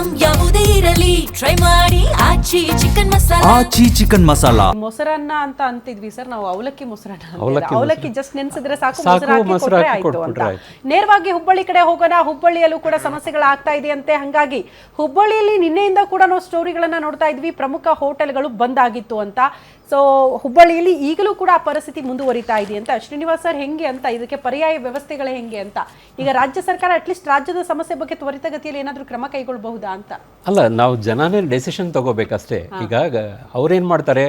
Item ಯಾವುದೇ ಇರಲಿ try ಮಾಡಿ ಆಚಿ ಚಿಕನ್ ಮಸಾಲಾ. ಆಚಿ ಚಿಕನ್ ಮಸಾಲಾ. ಮೊಸರನ್ನ ಅಂತ ಅಂತಿದ್ವಿ ಸರ್ ನಾವು, ಅವಲಕ್ಕಿ ಮೊಸರನ್ನ ಅವಲಕ್ಕಿ ಅವಲಕ್ಕಿ ಜಸ್ಟ್ ನೆನ್ಸಿದ್ರೆ ಸಾಕು, ಮೊಸರು ಮೊಸರು ಹಾಕಿ ಆಯ್ತು ಅಂತ. ಕೊಟ್ಬಿಟ್ರೆ ಆಯ್ತು. ನೇರವಾಗಿ ಹುಬ್ಬಳ್ಳಿ ಕಡೆ ಹೋಗೋಣ. ಹುಬ್ಬಳ್ಳಿಯಲ್ಲೂ ಕೂಡ ಸಮಸ್ಯೆಗಳಾಗ್ತಾ ಇದೆಯಂತೆ. ಹಾಗಾಗಿ ಹುಬ್ಬಳ್ಳಿಯಲ್ಲಿ ನಿನ್ನೆಯಿಂದ ಕೂಡ ನಾವು ಸ್ಟೋರಿಗಳನ್ನ ನೋಡ್ತಾ ಇದ್ವಿ, ಪ್ರಮುಖ ಹೋಟೆಲ್ಗಳು ಬಂದ್ ಆಗಿತ್ತು ಅಂತ. ಸೊ ಹುಬ್ಬಳ್ಳಿಯಲ್ಲಿ ಈಗಲೂ ಕೂಡ ಆ ಪರಿಸ್ಥಿತಿ ಮುಂದುವರಿತಾ ಇದೆ ಅಂತ. ಶ್ರೀನಿವಾಸ್ ಸರ್, ಹೆಂಗೆ ಅಂತ ಇದಕ್ಕೆ ಪರ್ಯಾಯ ವ್ಯವಸ್ಥೆಗಳೇ ಹೆಂಗೆ ಅಂತ? ಈಗ ರಾಜ್ಯ ಸರ್ಕಾರ ಅಟ್ಲೀಸ್ಟ್ ರಾಜ್ಯದ ಸಮಸ್ಯೆ ಬಗ್ಗೆ ತ್ವರಿತಗತಿಯಲ್ಲಿ ಏನಾದರೂ ಕ್ರಮ ಕೈಗೊಳ್ಳಬಹುದಾ ಅಂತ? ಅಲ್ಲ, ನಾವು ಜನನೇ ಡೆಸಿಷನ್ ತಗೋಬೇಕಷ್ಟೇ. ಈಗ ಅವ್ರೇನು ಮಾಡ್ತಾರೆ,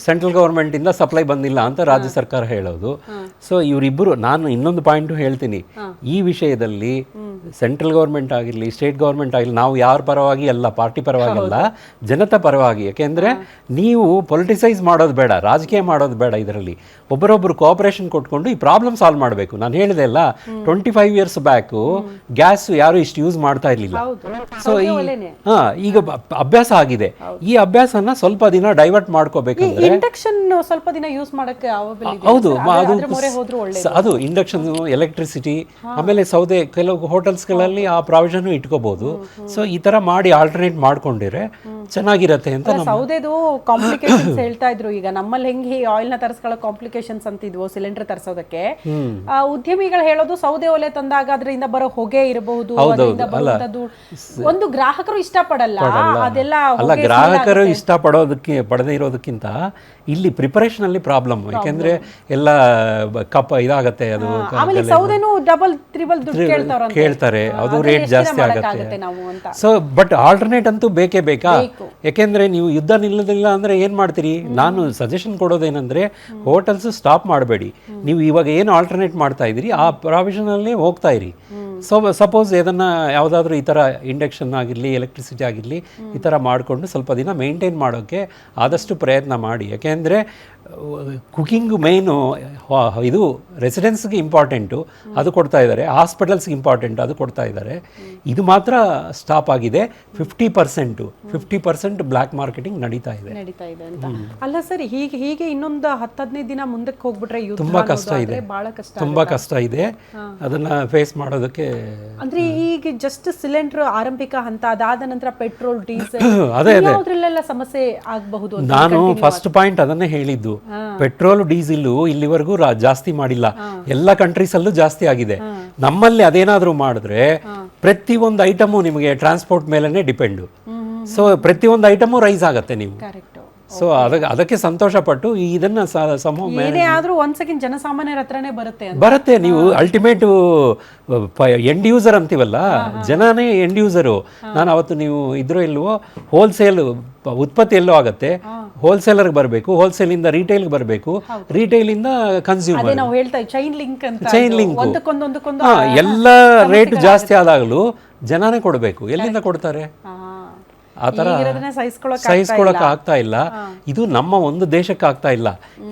ಸೆಂಟ್ರಲ್ ಗೌರ್ಮೆಂಟಿಂದ ಸಪ್ಲೈ ಬಂದಿಲ್ಲ ಅಂತ ರಾಜ್ಯ ಸರ್ಕಾರ ಹೇಳೋದು. ಸೊ ಇವರಿಬ್ಬರು, ನಾನು ಇನ್ನೊಂದು ಪಾಯಿಂಟು ಹೇಳ್ತೀನಿ, ಈ ವಿಷಯದಲ್ಲಿ ಸೆಂಟ್ರಲ್ ಗೌರ್ಮೆಂಟ್ ಆಗಿರಲಿ ಸ್ಟೇಟ್ ಗೌರ್ಮೆಂಟ್ ಆಗಿರಲಿ, ನಾವು ಯಾರ ಪರವಾಗಿ ಅಲ್ಲ, ಪಾರ್ಟಿ ಪರವಾಗಿಲ್ಲ, ಜನತಾ ಪರವಾಗಿ. ಯಾಕೆಂದರೆ ನೀವು ಪೊಲಿಟಿಸೈಸ್ ಮಾಡೋದು ಬೇಡ, ರಾಜಕೀಯ ಮಾಡೋದು ಬೇಡ. ಇದರಲ್ಲಿ ಒಬ್ಬರೊಬ್ಬರು ಕೋಆಪರೇಷನ್ ಕೊಟ್ಕೊಂಡು ಈ ಪ್ರಾಬ್ಲಮ್ ಸಾಲ್ವ್ ಮಾಡಬೇಕು. ನಾನು ಹೇಳಿದೆ ಅಲ್ಲ, 25 ಇಯರ್ಸ್ ಬ್ಯಾಕು ಗ್ಯಾಸ್ ಯಾರು ಇಷ್ಟು ಯೂಸ್ ಮಾಡ್ತಾ ಇರಲಿಲ್ಲ. ಸೊ ಈಗ ಅಭ್ಯಾಸ ಆಗಿದೆ. ಈ ಅಭ್ಯಾಸನ ಸ್ವಲ್ಪ ದಿನ ಡೈವರ್ಟ್ ಮಾಡ್ಕೋಬೇಕಂದ್ರೆ ಇಂಡಕ್ಷನ್ ಸ್ವಲ್ಪ ದಿನ ಯೂಸ್ ಮಾಡಕ್ಕೆ ಹೌದು, ಅದು ಇಂಡಕ್ಷನ್, ಎಲೆಕ್ಟ್ರಿಸಿಟಿ, ಆಮೇಲೆ ಸೌದೆ, ಕೆಲವು ಹೋಟೆಲ್ಸ್ಗಳಲ್ಲಿ ಆ ಪ್ರಾವಿಷನ್ ಇಟ್ಕೋಬಹುದು. ಸೊ ಈ ತರ ಮಾಡಿ ಆಲ್ಟರ್ನೇಟ್ ಮಾಡ್ಕೊಂಡಿದ್ರೆ ಚೆನ್ನಾಗಿರತ್ತೆ ಅಂತ. ಸೌದೆದು ಕಾಂಪ್ಲಿಕೇಶನ್ಸ್ ಹೇಳ್ತಾ ಇದ್ರು. ಈಗ ನಮ್ಮಲ್ಲಿ ಹೆಂಗೆ ಆಯಿಲ್ ನ ತರಿಸ್ಕೊಳ್ಳೋ ಕಾಂಪ್ಲಿಕೇಶನ್ಸ್ ಅಂತಿದ್ವು ಸಿಲಿಂಡರ್ ತರಿಸೋದಕ್ಕೆ, ಉದ್ಯಮಿಗಳು ಹೇಳೋದು ಸೌದೆ ಒಲೆ ತಂದಾಗ ಅದರಿಂದ ಬರೋ ಹೊಗೆ ಇರಬಹುದು, ಒಂದು ಗ್ರಾಹಕರು ಇಷ್ಟಪಡಲ್ಲ ಅದೆಲ್ಲ. ಅಲ್ಲ, ಗ್ರಾಹಕರು ಇಷ್ಟ ಪಡದೇ ಇರೋದಕ್ಕಿಂತ ಇಲ್ಲಿ ಪ್ರಿಪರೇಷನ್ ಅಲ್ಲಿ ಪ್ರಾಬ್ಲಮ್. ಯಾಕೆಂದ್ರೆ ಎಲ್ಲ ಕಪ್ಪ ಇದಾಗತ್ತೆ, ಅದು ಸೌದೆನೂ ಡಬಲ್ ತ್ರಿಬಲ್ ದುಡ್ಡು ಕೇಳ್ತಾರೆ, ಅದು ರೇಟ್ ಜಾಸ್ತಿ ಆಗುತ್ತೆ. ಸೊ ಬಟ್ ಆಲ್ಟರ್ನೇಟ್ ಅಂತೂ ಬೇಕೇ ಬೇಕಾ? ಯಾಕೆಂದ್ರೆ ನೀವು ಯುದ್ಧ ನಿಲ್ಲದಿಲ್ಲ ಅಂದ್ರೆ ಏನ್ ಮಾಡ್ತೀರಿ? ನಾನು ಸಜೆಷನ್ ಕೊಡೋದೇನಂದ್ರೆ, ಹೋಟೆಲ್ಸ್ ಸ್ಟಾಪ್ ಮಾಡಬೇಡಿ. ನೀವು ಇವಾಗ ಏನು ಆಲ್ಟರ್ನೇಟ್ ಮಾಡ್ತಾ ಇದ್ದೀರಿ ಆ ಪ್ರಾವಿಷನ್ ಅಲ್ಲಿ ಹೋಗ್ತಾ ಇರಿ. ಸೊ ಸಪೋಸ್ ಏದನ್ನ ಯಾವುದಾದ್ರೂ ಈ ಥರ ಇಂಡಕ್ಷನ್ ಆಗಿರಲಿ, ಎಲೆಕ್ಟ್ರಿಸಿಟಿ ಆಗಿರಲಿ, ಈ ಥರ ಮಾಡಿಕೊಂಡು ಸ್ವಲ್ಪ ದಿನ ಮೇಂಟೈನ್ ಮಾಡೋಕ್ಕೆ ಆದಷ್ಟು ಪ್ರಯತ್ನ ಮಾಡಿ. ಯಾಕೆಂದರೆ ಕುಕಿಂಗು ಮೇಯ್ನು ಇದು ರೆಸಿಡೆನ್ಸ್ಗೆ ಇಂಪಾರ್ಟೆಂಟು, ಅದು ಕೊಡ್ತಾ ಇದ್ದಾರೆ. ಹಾಸ್ಪಿಟಲ್ಸ್ಗೆ ಇಂಪಾರ್ಟೆಂಟ್, ಅದು ಕೊಡ್ತಾ ಇದ್ದಾರೆ. ಇದು ಮಾತ್ರ ಸ್ಟಾಪ್ ಆಗಿದೆ. 50% ಬ್ಲ್ಯಾಕ್ ಮಾರ್ಕೆಟಿಂಗ್ ನಡೀತಾ ಇದೆ ಅಂತ. ಅಲ್ಲ ಸರ್, ಹೀಗೆ ಇನ್ನೊಂದು 10-15 ದಿನ ಮುಂದಕ್ಕೆ ಹೋಗ್ಬಿಟ್ರೆ ತುಂಬಾ ಕಷ್ಟ ಇದೆ, ತುಂಬಾ ಕಷ್ಟ ಇದೆ. ಅದನ್ನ ಫೇಸ್ ಮಾಡೋದಕ್ಕೆ ಅಂದ್ರೆ ಈಗ ಜಸ್ಟ್ ಸಿಲಿಂಡರ್ ಆರಂಭಿಕ ಹಂತ, ಅದಾದ ನಂತರ ಪೆಟ್ರೋಲ್, ಡೀಸೆಲ್, ಅದ್ರಲ್ಲೆಲ್ಲ ಸಮಸ್ಯೆ ಆಗಬಹುದು. ನಾನು ಫಸ್ಟ್ ಪಾಯಿಂಟ್ ಅದನ್ನೇ ಹೇಳಿದ್ದು. ಪೆಟ್ರೋಲ್ ಡೀಸೆಲ್ ಇಲ್ಲಿವರೆಗೂ ಜಾಸ್ತಿ ಮಾಡಿಲ್ಲ, ಎಲ್ಲ ಕಂಟ್ರೀಸ್ ಅಲ್ಲೂ ಜಾಸ್ತಿ ಆಗಿದೆ. ನಮ್ಮಲ್ಲಿ ಅದೇನಾದ್ರೂ ಮಾಡಿದ್ರೆ ಪ್ರತಿಯೊಂದು ಐಟಮು ನಿಮಗೆ ಟ್ರಾನ್ಸ್ಪೋರ್ಟ್ ಮೇಲೆನೆ ಡಿಪೆಂಡು. ಸೊ ಪ್ರತಿಯೊಂದು ಐಟಮು ರೈಸ್ ಆಗತ್ತೆ. ನೀವು ಸೊ ಅದಕ್ಕೆ ಸಂತೋಷ ಪಟ್ಟು ಇದನ್ನ ಒಂದ್ ಸೆಕೆಂಡ್ ಜನಸಾಮಾನ್ಯರ ಹತ್ರನೇ ಬರುತ್ತೆ. ನೀವು ಅಲ್ಟಿಮೇಟ್ ಎಂಡ್ ಯೂಸರ್ ಅಂತೀವಲ್ಲ, ಜನನೇ ಎಂಡ್ ಯೂಸರು. ನಾನು ಅವತ್ತು ನೀವು ಇದ್ರೋ ಇಲ್ವೋ, ಹೋಲ್ಸೇಲ್ ಉತ್ಪತ್ತಿ ಎಲ್ಲೋ ಆಗುತ್ತೆ, ಹೋಲ್ಸೇಲರ್ಗೆ ಬರಬೇಕು, ಹೋಲ್ಸೇಲಿಂದ ರಿಟೇಲ್ಗೆ ಬರಬೇಕು, ರಿಟೇಲಿಂದ ಕನ್ಸ್ಯೂಮರ್, ಚೈನ್ ಲಿಂಕ್. ಎಲ್ಲ ರೇಟ್ ಜಾಸ್ತಿ ಆದಾಗಲೂ ಜನನೇ ಕೊಡಬೇಕು. ಎಲ್ಲಿಂದ ಕೊಡ್ತಾರೆ? ಆ ಥರ ಸಹಿಸ್ಕೊಳ್ಳೋಕೆ ಆಗ್ತಾ ಇಲ್ಲ. ಇದು ನಮ್ಮ ಒಂದು ದೇಶಕ್ಕೆ ಆಗ್ತಾ ಇಲ್ಲ,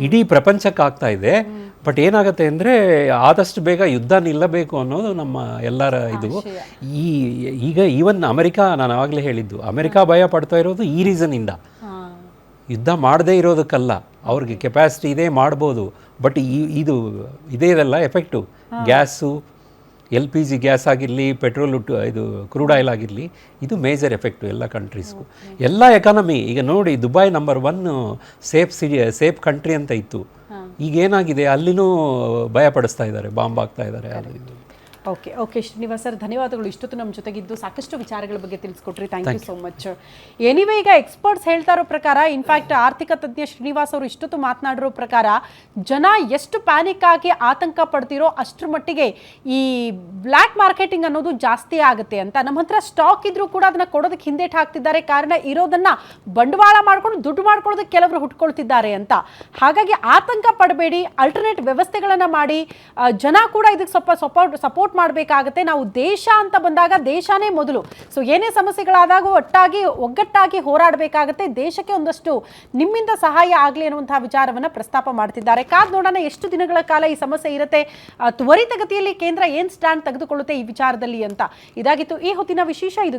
ಇಡೀ ಪ್ರಪಂಚಕ್ಕೆ ಆಗ್ತಾ ಇದೆ. ಬಟ್ ಏನಾಗುತ್ತೆ ಅಂದರೆ, ಆದಷ್ಟು ಬೇಗ ಯುದ್ಧ ನಿಲ್ಲಬೇಕು ಅನ್ನೋದು ನಮ್ಮ ಎಲ್ಲರ ಇದು. ಈಗ ಈವನ್ ಅಮೆರಿಕಾ, ನಾನು ಆವಾಗಲೇ ಹೇಳಿದ್ದು, ಅಮೆರಿಕಾ ಭಯ ಪಡ್ತಾ ಇರೋದು ಈ ರೀಸನ್ನಿಂದ. ಯುದ್ಧ ಮಾಡದೇ ಇರೋದಕ್ಕಲ್ಲ, ಅವ್ರಿಗೆ ಕೆಪಾಸಿಟಿ ಇದೆ, ಮಾಡ್ಬೋದು. ಬಟ್ ಇದೇ ಇದೆಲ್ಲ ಎಫೆಕ್ಟು. ಗ್ಯಾಸು, LPG ಗ್ಯಾಸ್ ಆಗಿರಲಿ, ಪೆಟ್ರೋಲ್, ಇದು ಕ್ರೂಡ್ ಆಯಿಲ್ ಆಗಿರಲಿ, ಇದು ಮೇಜರ್ ಎಫೆಕ್ಟು ಎಲ್ಲ ಕಂಟ್ರೀಸ್ಗೂ, ಎಲ್ಲ ಎಕಾನಮಿ. ಈಗ ನೋಡಿ, ದುಬೈ ನಂಬರ್ 1 ಸೇಫ್ ಕಂಟ್ರಿ ಅಂತ ಇತ್ತು. ಈಗ ಏನಾಗಿದೆ, ಅಲ್ಲಿನೂ ಭಯಪಡಿಸ್ತಾ ಇದ್ದಾರೆ, ಬಾಂಬ್ ಆಗ್ತಾ ಇದ್ದಾರೆ. ಓಕೆ ಶ್ರೀನಿವಾಸ್ ಸರ್, ಧನ್ಯವಾದಗಳು. ಇಷ್ಟೊತ್ತು ನಮ್ಮ ಜೊತೆಗಿದ್ದು ಸಾಕಷ್ಟು ವಿಚಾರಗಳ ಬಗ್ಗೆ ತಿಳಿಸ್ಕೊಟ್ರಿ. Thank you so much. Anyway, ಈಗ ಎಕ್ಸ್ಪರ್ಟ್ಸ್ ಹೇಳ್ತಾ ಇರೋ ಪ್ರಕಾರ, ಇನ್ಫ್ಯಾಕ್ಟ್ ಆರ್ಥಿಕ ತಜ್ಞ ಶ್ರೀನಿವಾಸ್ ಅವರು ಇಷ್ಟೊತ್ತು ಮಾತನಾಡಿರೋ ಪ್ರಕಾರ, ಜನ ಎಷ್ಟು ಪ್ಯಾನಿಕ್ ಆಗಿ ಆತಂಕ ಪಡ್ತಿರೋ ಅಷ್ಟರ ಮಟ್ಟಿಗೆ ಈ ಬ್ಲ್ಯಾಕ್ ಮಾರ್ಕೆಟಿಂಗ್ ಅನ್ನೋದು ಜಾಸ್ತಿ ಆಗುತ್ತೆ ಅಂತ. ನಮ್ಮ ಹತ್ರ ಸ್ಟಾಕ್ ಇದ್ರೂ ಕೂಡ ಅದನ್ನ ಕೊಡೋದಕ್ಕೆ ಹಿಂದೇಟ್ ಹಾಕ್ತಿದ್ದಾರೆ. ಕಾರಣ ಇರೋದನ್ನ ಬಂಡವಾಳ ಮಾಡ್ಕೊಂಡು ದುಡ್ಡು ಮಾಡ್ಕೊಳ್ಳೋದಕ್ಕೆ ಕೆಲವರು ಹುಟ್ಕೊಳ್ತಿದ್ದಾರೆ ಅಂತ. ಹಾಗಾಗಿ ಆತಂಕ ಪಡಬೇಡಿ, ಅಲ್ಟರ್ನೇಟ್ ವ್ಯವಸ್ಥೆಗಳನ್ನ ಮಾಡಿ, ಜನ ಕೂಡ ಇದಕ್ಕೆ ಸ್ವಲ್ಪ ಸಪೋರ್ಟ್ ಮಾಡಬೇಕಾಗುತ್ತೆ. ನಾವು ದೇಶ ಅಂತ ಬಂದಾಗ ದೇಶನೇ ಮೊದಲು. ಸೊ ಏನೇ ಸಮಸ್ಯೆಗಳಾದಾಗ ಒಗ್ಗಟ್ಟಾಗಿ ಹೋರಾಡಬೇಕಾಗುತ್ತೆ. ದೇಶಕ್ಕೆ ಒಂದಷ್ಟು ನಿಮ್ಮಿಂದ ಸಹಾಯ ಆಗಲಿ ಅನ್ನುವಂತಹ ವಿಚಾರವನ್ನ ಪ್ರಸ್ತಾಪ ಮಾಡ್ತಿದ್ದಾರೆ. ಕಾದ್ ನೋಡೋಣ ಎಷ್ಟು ದಿನಗಳ ಕಾಲ ಈ ಸಮಸ್ಯೆ ಇರುತ್ತೆ, ತ್ವರಿತಗತಿಯಲ್ಲಿ ಕೇಂದ್ರ ಏನ್ ಸ್ಟ್ಯಾಂಡ್ ತೆಗೆದುಕೊಳ್ಳುತ್ತೆ ಈ ವಿಚಾರದಲ್ಲಿ ಅಂತ. ಇದಾಗಿತ್ತು ಈ ಹೊತ್ತಿನ ವಿಶೇಷ. ಇದು